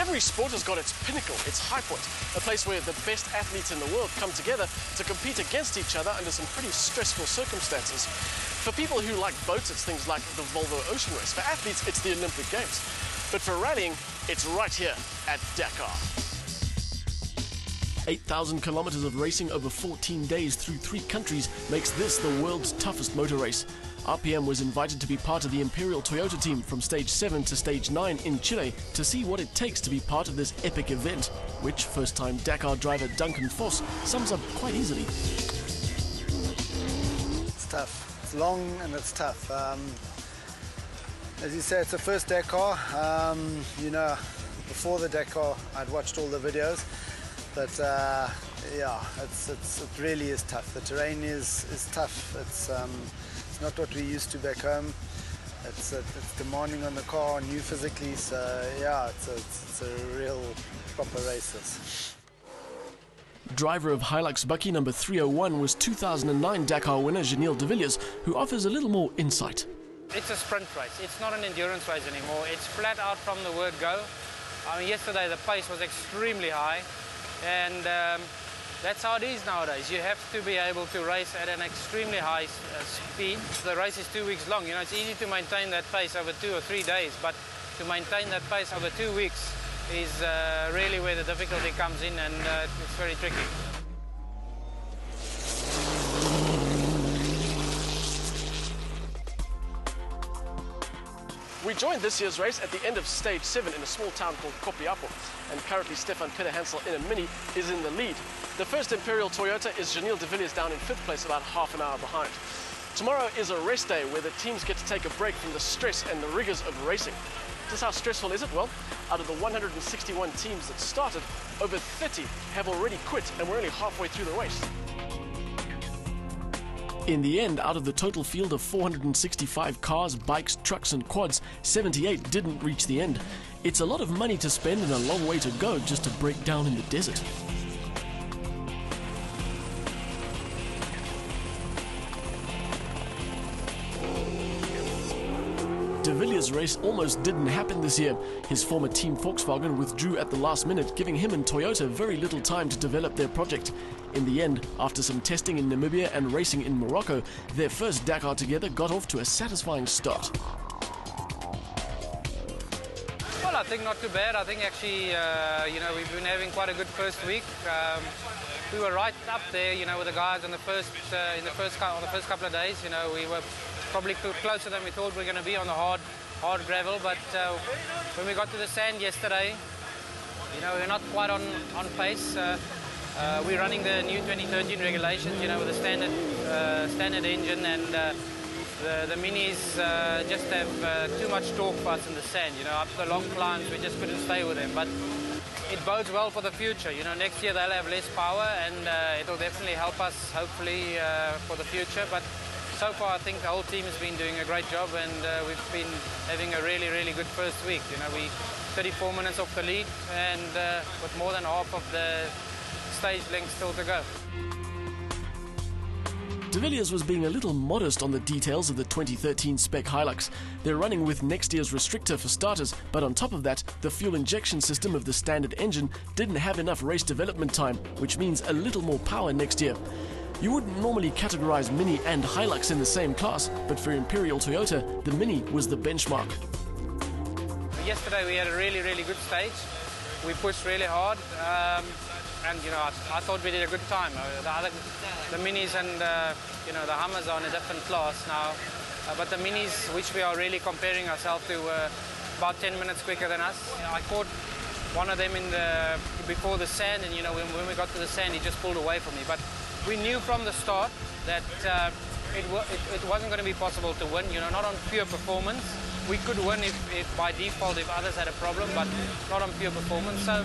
Every sport has got its pinnacle, its high point, a place where the best athletes in the world come together to compete against each other under some pretty stressful circumstances. For people who like boats, it's things like the Volvo Ocean Race. For athletes, it's the Olympic Games. But for rallying, it's right here at Dakar. 8,000 kilometers of racing over 14 days through 3 countries makes this the world's toughest motor race. RPM was invited to be part of the Imperial Toyota team from stage 7 to stage 9 in Chile to see what it takes to be part of this epic event, which first-time Dakar driver Duncan Vos sums up quite easily. It's tough. It's long and it's tough. As you say, it's the first Dakar. You know, before the Dakar, I'd watched all the videos, but yeah, it really is tough. The terrain is tough. It's not what we're used to back home. It's demanding on the car, on you physically. So yeah, it's a real proper race. This. Driver of Hilux Bucky number 301 was 2009 Dakar winner Janelle de Villiers, who offers a little more insight. It's a sprint race. It's not an endurance race anymore. It's flat out from the word go. I mean, yesterday the pace was extremely high, and that's how it is nowadays. You have to be able to race at an extremely high speed. The race is 2 weeks long. You know, it's easy to maintain that pace over 2 or 3 days, but to maintain that pace over 2 weeks is really where the difficulty comes in, and it's very tricky. We joined this year's race at the end of stage 7 in a small town called Copiapo, and currently Stefan Hansel in a Mini is in the lead. The first Imperial Toyota is Janelle de Villiers down in 5th place, about half an hour behind. Tomorrow is a rest day where the teams get to take a break from the stress and the rigors of racing. Just how stressful is it? Well, out of the 161 teams that started, over 30 have already quit, and we're only halfway through the race. In the end, out of the total field of 465 cars, bikes, trucks and quads, 78 didn't reach the end. It's a lot of money to spend and a long way to go just to break down in the desert. De Villiers' race almost didn't happen this year. His former team Volkswagen withdrew at the last minute, giving him and Toyota very little time to develop their project. In the end, after some testing in Namibia and racing in Morocco, their first Dakar together got off to a satisfying start. Well, I think not too bad. I think actually, you know, we've been having quite a good first week. We were right up there, you know, with the guys on the first couple of days. You know, we were probably closer than we thought we were going to be on the hard gravel. But when we got to the sand yesterday, you know, we're not quite on pace. We're running the new 2013 regulations, you know, with the standard engine, and the minis just have too much torque for us in the sand. You know, up the long climbs we just couldn't stay with them. But it bodes well for the future. You know, next year they'll have less power, and it'll definitely help us, hopefully, for the future. But so far, I think the whole team has been doing a great job, and we've been having a really, really good first week. You know, we 34 minutes off the lead, and with more than half of the stage length still to go. De Villiers was being a little modest on the details of the 2013 spec Hilux. They're running with next year's restrictor for starters, but on top of that, the fuel injection system of the standard engine didn't have enough race development time, which means a little more power next year. You wouldn't normally categorize Mini and Hilux in the same class, but for Imperial Toyota, the Mini was the benchmark. Yesterday we had a really, really good stage. We pushed really hard. And you know, I thought we did a good time. The Minis and you know, the Hummers are in a different class now, but the Minis, which we are really comparing ourselves to, about 10 minutes quicker than us. You know, I caught one of them before the sand, and you know, when we got to the sand, he just pulled away from me. But we knew from the start that it wasn't going to be possible to win. You know, not on pure performance. We could win if by default if others had a problem, but not on pure performance. So,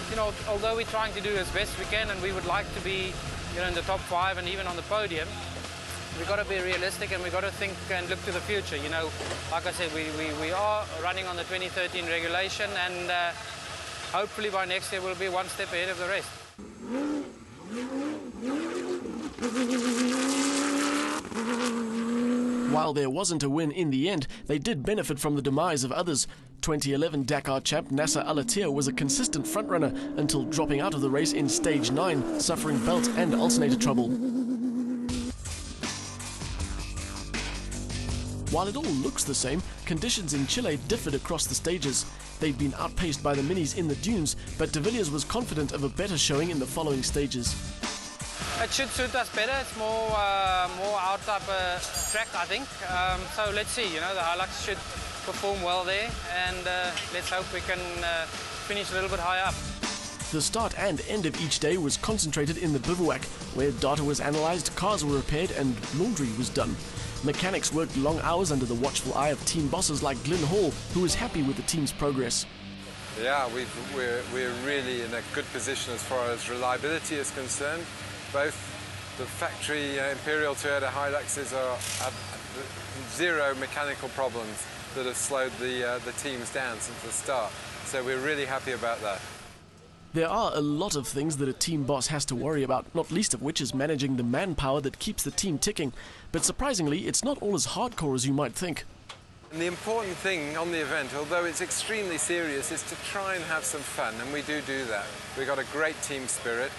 you know, although we're trying to do as best we can, and we would like to be, you know, in the top 5 and even on the podium, we've got to be realistic, and we've got to think and look to the future. You know, like I said, we are running on the 2013 regulation, and hopefully by next year we'll be one step ahead of the rest. While there wasn't a win in the end, they did benefit from the demise of others. 2011 Dakar champ Nasser Al-Attiyah was a consistent frontrunner until dropping out of the race in stage 9, suffering belt and alternator trouble. While it all looks the same, conditions in Chile differed across the stages. They'd been outpaced by the minis in the dunes, but de Villiers was confident of a better showing in the following stages. It should suit us better. It's more out type track, I think. So let's see. You know, the Hilux should perform well there, and let's hope we can finish a little bit higher up. The start and end of each day was concentrated in the bivouac, where data was analysed, cars were repaired, and laundry was done. Mechanics worked long hours under the watchful eye of team bosses like Glyn Hall, who was happy with the team's progress. Yeah, we're really in a good position as far as reliability is concerned. Both the factory Imperial Toyota Hiluxes have zero mechanical problems that have slowed the teams down since the start. So we're really happy about that. There are a lot of things that a team boss has to worry about, not least of which is managing the manpower that keeps the team ticking. But surprisingly, it's not all as hardcore as you might think. And the important thing on the event, although it's extremely serious, is to try and have some fun, and we do that. We've got a great team spirit.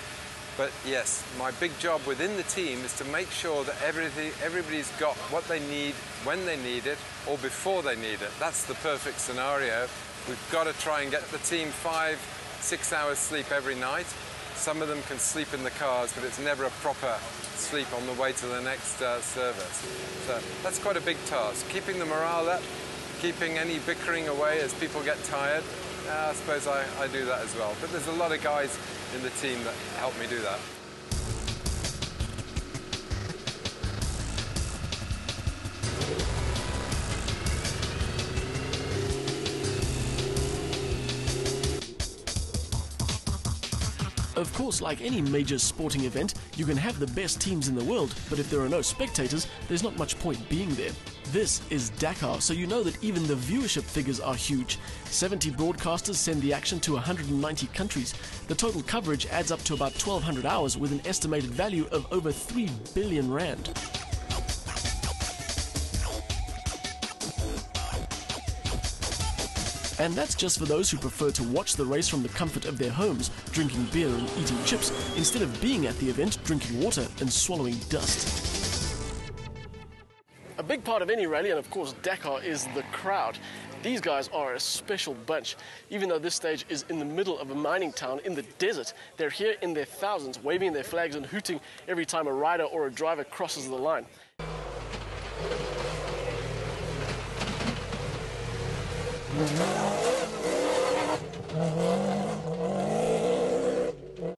But yes, my big job within the team is to make sure that everybody's got what they need, when they need it, or before they need it. That's the perfect scenario. We've got to try and get the team 5-6 hours sleep every night. Some of them can sleep in the cars, but it's never a proper sleep on the way to the next service. So that's quite a big task. Keeping the morale up, keeping any bickering away as people get tired. I suppose I do that as well. But there's a lot of guys in the team that help me do that. Of course, like any major sporting event, you can have the best teams in the world, but if there are no spectators, there's not much point being there. This is Dakar, so you know that even the viewership figures are huge. 70 broadcasters send the action to 190 countries. The total coverage adds up to about 1,200 hours with an estimated value of over 3 billion rand. And that's just for those who prefer to watch the race from the comfort of their homes, drinking beer and eating chips, instead of being at the event, drinking water and swallowing dust. A big part of any rally, and of course Dakar, is the crowd. These guys are a special bunch. Even though this stage is in the middle of a mining town in the desert, they're here in their thousands, waving their flags and hooting every time a rider or a driver crosses the line.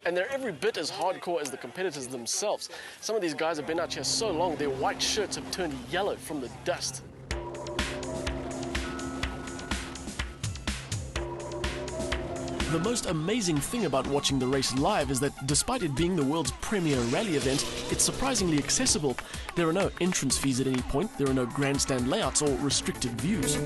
And they're every bit as hardcore as the competitors themselves. Some of these guys have been out here so long, their white shirts have turned yellow from the dust. The most amazing thing about watching the race live is that despite it being the world's premier rally event, it's surprisingly accessible. There are no entrance fees at any point, there are no grandstand layouts or restricted views.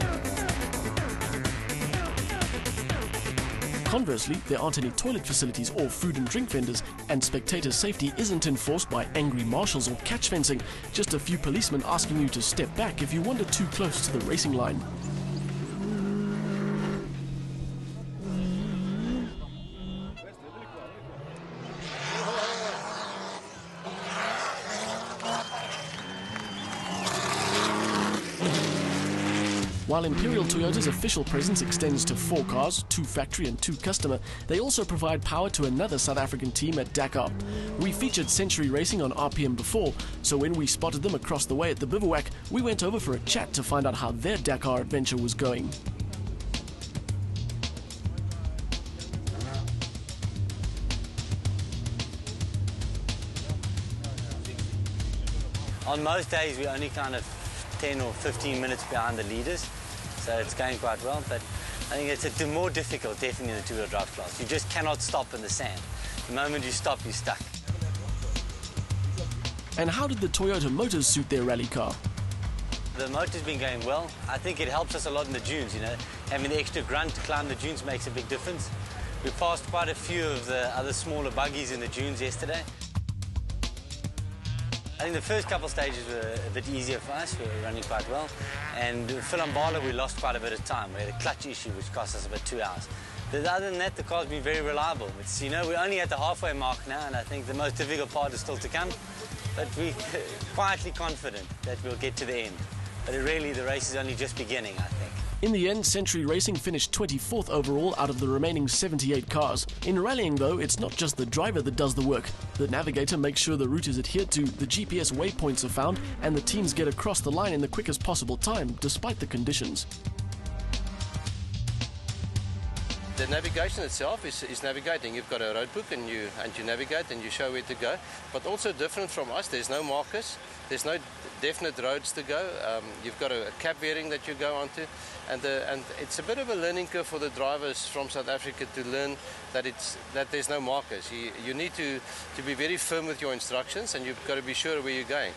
Conversely, there aren't any toilet facilities or food and drink vendors, and spectator safety isn't enforced by angry marshals or catch fencing, just a few policemen asking you to step back if you wander too close to the racing line. While Imperial Toyota's official presence extends to 4 cars, 2 factory and 2 customer, they also provide power to another South African team at Dakar. We featured Century Racing on RPM before, so when we spotted them across the way at the bivouac, we went over for a chat to find out how their Dakar adventure was going. On most days, we're only kind of 10 or 15 minutes behind the leaders, so it's going quite well, but I think it's more difficult, definitely, in the two-wheel drive class. You just cannot stop in the sand. The moment you stop, you're stuck. And how did the Toyota motors suit their rally car? The motor's been going well. I think it helps us a lot in the dunes, you know. Having the extra grunt to climb the dunes makes a big difference. We passed quite a few of the other smaller buggies in the dunes yesterday. I think the first couple of stages were a bit easier for us. We were running quite well. And Philambala, we lost quite a bit of time. We had a clutch issue which cost us about 2 hours. But other than that, the car's been very reliable. It's, you know, we're only at the halfway mark now, and I think the most difficult part is still to come. But we're quietly confident that we'll get to the end. But really, the race is only just beginning, I think. In the end, Century Racing finished 24th overall out of the remaining 78 cars. In rallying, though, it's not just the driver that does the work. The navigator makes sure the route is adhered to, the GPS waypoints are found, and the teams get across the line in the quickest possible time, despite the conditions. The navigation itself is navigating. You've got a road book and you navigate and you show where to go. But also different from us, there's no markers, there's no definite roads to go. You've got a cap bearing that you go onto, and it's a bit of a learning curve for the drivers from South Africa to learn that there's no markers. You need to be very firm with your instructions, and you've got to be sure where you're going.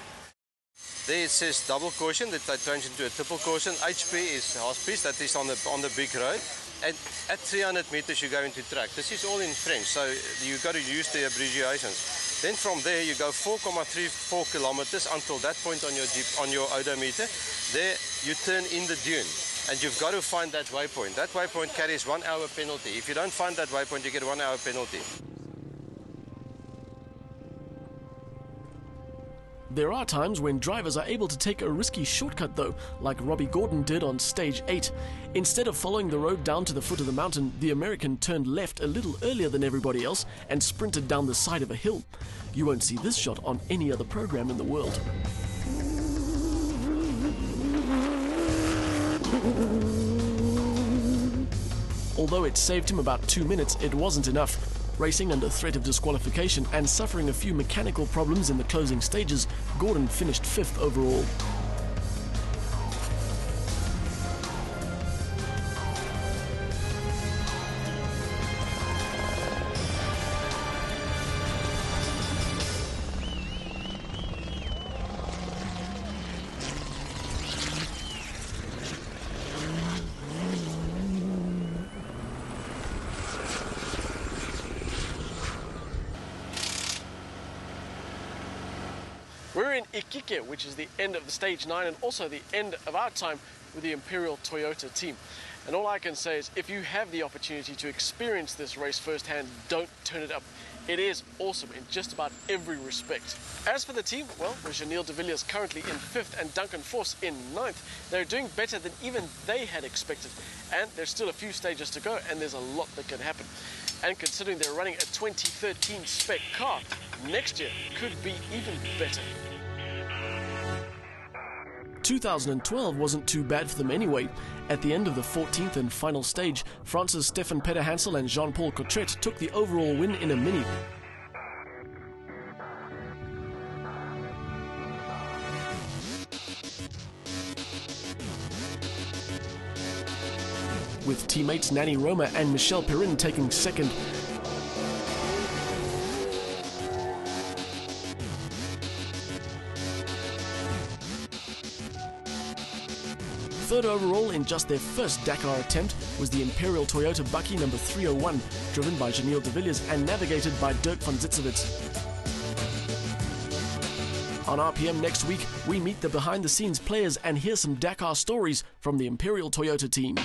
There it says double caution, that turns into a triple caution. HP is half speed, that is on the big road. And at 300 meters you go into track. This is all in French, so you've got to use the abbreviations. Then from there you go 4.34 kilometers until that point on your odometer. There you turn in the dune, and you've got to find that waypoint. That waypoint carries 1 hour penalty. If you don't find that waypoint, you get a 1 hour penalty. There are times when drivers are able to take a risky shortcut though, like Robbie Gordon did on stage 8. Instead of following the road down to the foot of the mountain, the American turned left a little earlier than everybody else and sprinted down the side of a hill. You won't see this shot on any other program in the world. Although it saved him about 2 minutes, it wasn't enough. Racing under threat of disqualification and suffering a few mechanical problems in the closing stages, Gordon finished 5th overall. We're in Ikike, which is the end of the stage 9 and also the end of our time with the Imperial Toyota team. And all I can say is, if you have the opportunity to experience this race firsthand, don't turn it up. It is awesome in just about every respect. As for the team, well, with Janelle de Villiers currently in 5th and Duncan Force in 9th, they're doing better than even they had expected. And there's still a few stages to go, and there's a lot that can happen. And considering they're running a 2013 spec car, next year could be even better. 2012 wasn't too bad for them anyway. At the end of the 14th and final stage, France's Stefan Pederhansel and Jean-Paul Cotret took the overall win in a Mini. With teammates Nanny Roma and Michelle Perrin taking 2nd. Third overall in just their first Dakar attempt was the Imperial Toyota Bucky number 301, driven by Janelle de Villiers and navigated by Dirk van Zitzewitz. On RPM next week, we meet the behind-the-scenes players and hear some Dakar stories from the Imperial Toyota team.